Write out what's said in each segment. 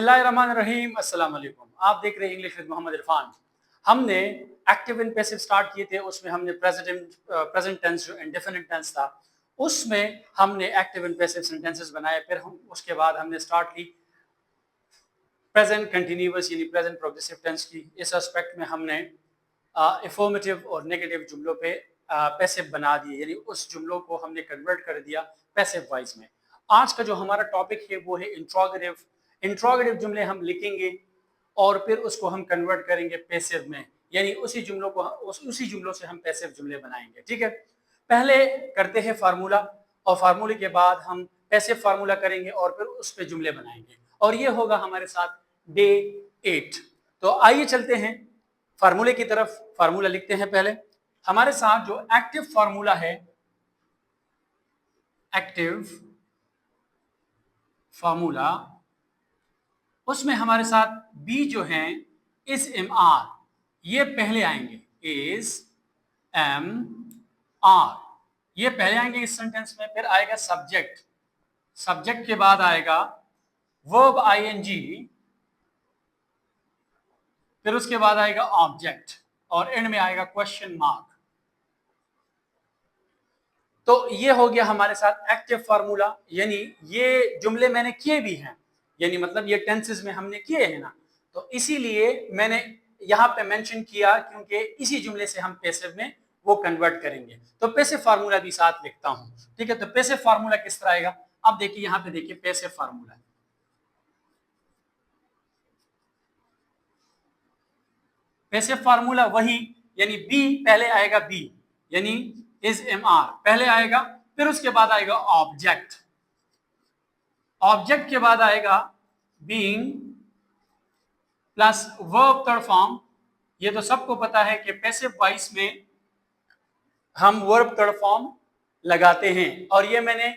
बिस्मिल्लाहिर्रहमानिर्रहीम, अस्सलाम वालेकुम। आप देख रहे हैं इंग्लिश विद मोहम्मद इरफान। हमने एक्टिव एंड पैसिव स्टार्ट किए थे, उसमें हमने प्रेजेंट टेंस जो इंडेफिनिट टेंस था उसमें हमने एक्टिव एंड पैसिव सेंटेंसेस बनाए। फिर हम उसके बाद हमने स्टार्ट की प्रेजेंट कंटिन्यूअस यानी प्रेजेंट प्रोग्रेसिव टेंस की। इस एस्पेक्ट में हमने अफर्मेटिव और नेगेटिव जुमलों पे पैसिव बना दिए, यानी उस जुमलों को हमने कन्वर्ट कर दिया पैसिव वॉइस में। आज का जो हमारा टॉपिक है वो है इंट्रोगेटिव। इंट्रोगेटिव जुमले हम लिखेंगे और फिर उसको हम कन्वर्ट करेंगे पैसिव में, यानी उसी जुमलों से हम पैसिव जुमले बनाएंगे। ठीक है, पहले करते हैं फार्मूला और फार्मूले के बाद हम पैसिव फार्मूला करेंगे और फिर उस पे जुमले बनाएंगे, और ये होगा हमारे साथ डे 8। तो आइए चलते हैं फार्मूले की तरफ। फार्मूला लिखते हैं पहले। हमारे साथ जो एक्टिव फार्मूला है, एक्टिव फार्मूला, उसमें हमारे साथ बी जो है इज एम आर, ये पहले आएंगे। इज एम आर ये पहले आएंगे इस सेंटेंस में। फिर आएगा सब्जेक्ट, सब्जेक्ट के बाद आएगा वर्ब आईएनजी, फिर उसके बाद आएगा ऑब्जेक्ट और एंड में आएगा क्वेश्चन मार्क। तो ये हो गया हमारे साथ एक्टिव फार्मूला, यानी ये जुमले मैंने किए भी हैं, यानी मतलब ये टेंसेस में हमने किए हैं ना, तो इसीलिए मैंने यहां पे मेंशन किया, क्योंकि इसी जुमले से हम पैसिव में वो कन्वर्ट करेंगे। तो पैसिव फार्मूला भी साथ लिखता हूं। ठीक है, तो पैसिव फार्मूला किस तरह आएगा, अब देखिए यहां पे देखिए पैसिव फार्मूला। पैसिव फार्मूला वही, यानी बी पहले आएगा, बी यानी इज एम आर पहले आएगा, फिर उसके बाद आएगा ऑब्जेक्ट, ऑब्जेक्ट के बाद आएगा being plus verb third form. ये तो सबको पता है कि पैसिव वॉइस में हम वर्ब थर्ड फॉर्म लगाते हैं, और ये मैंने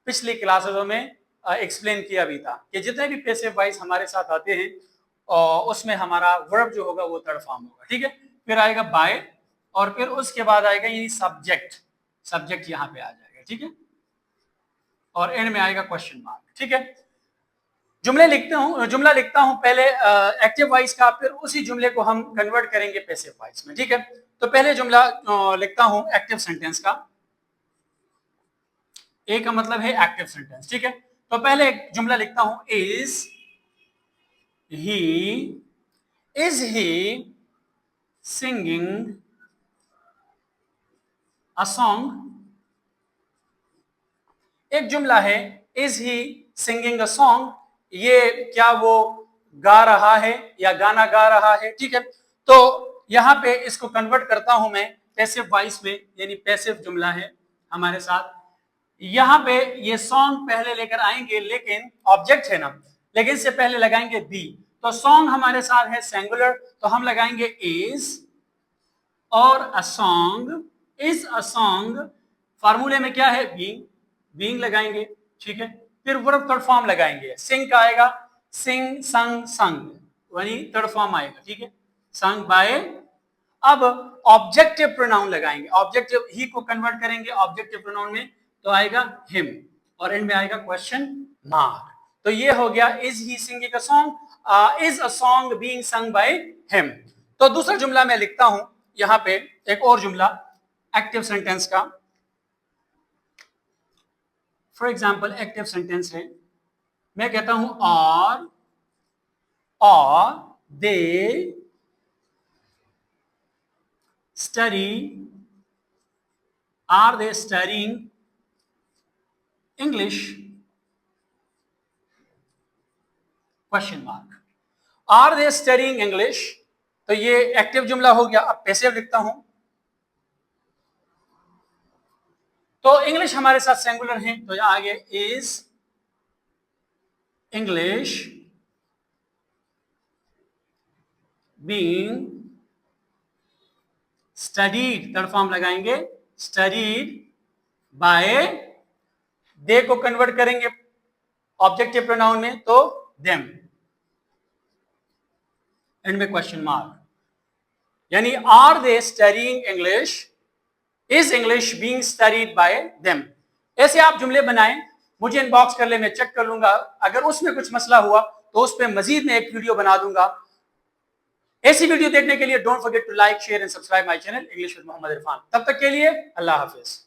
पिछली क्लासेस में एक्सप्लेन किया भी था कि जितने भी पैसिव वॉइस हमारे साथ आते हैं उसमें हमारा वर्ब जो होगा वो थर्ड फॉर्म होगा। ठीक है, फिर आएगा बाय और फिर उसके बाद आएगा यानी सब्जेक्ट, सब्जेक्ट यहां पे आ जाएगा। ठीक है, और एंड में आएगा क्वेश्चन मार्क। ठीक है, जुमला लिखता हूं पहले एक्टिव वॉइस का, फिर उसी जुमले को हम कन्वर्ट करेंगे पैसिव वॉइस में। ठीक है, तो पहले जुमला लिखता हूं एक्टिव सेंटेंस का। ए का मतलब है एक्टिव सेंटेंस। ठीक है, तो पहले एक जुमला लिखता हूं, is he singing a song. एक जुमला है is he singing a song, ये क्या वो गा रहा है या गाना गा रहा है। ठीक है, तो यहां पे इसको कन्वर्ट करता हूं मैं पैसिव वॉइस में, यानी पैसिव जुमला है हमारे साथ। यहां पे ये सॉन्ग पहले लेकर आएंगे, लेकिन ऑब्जेक्ट है ना, लेकिन से पहले लगाएंगे बी। तो सॉन्ग हमारे साथ है सिंगुलर, तो हम लगाएंगे इज, और a song, is a song फार्मूले में क्या है, बीइंग, बीइंग लगाएंगे। ठीक है, फिर वर्ब थर्ड फॉर्म लगाएंगे, सिंग का आएगा सिंग, संग, संग, यानी थर्ड फॉर्म आएगा। ठीक है, संग बाय। अब ऑब्जेक्टिव प्रोनाउन लगाएंगे, ऑब्जेक्टिव ही को कन्वर्ट करेंगे ऑब्जेक्टिव प्रोनाउन में, तो आएगा हिम और एंड में आएगा क्वेश्चन मार्क। तो ये हो गया is he singing a song, is a song being sung by him. तो दूसरा जुमला मैं लिखता हूं यहां पे, एक और जुमला एक्टिव सेंटेंस का। फॉर एग्जाम्पल एक्टिव सेंटेंस है, मैं कहता हूं और they study, are they studying English, question mark. Are they studying English, तो ये एक्टिव जुमला हो गया। अब पैसिव लिखता हूं, तो इंग्लिश हमारे साथ सिंगुलर है, तो आगे is English being studied, third form लगाएंगे, स्टडीड बाय, दे को कन्वर्ट करेंगे ऑब्जेक्टिव प्रोनाउन में, तो देम, एंड में क्वेश्चन मार्क। यानी are they studying English, is English being studied by them. ऐसे आप जुमले बनाएं, मुझे इनबॉक्स कर ले, मैं चेक कर लूंगा। अगर उसमें कुछ मसला हुआ तो उस पर मजीद मैं एक वीडियो बना दूंगा। ऐसी वीडियो देखने के लिए don't forget to like, share and subscribe my channel English with Mohammad Irfan. तब तक के लिए अल्लाह हाफिज।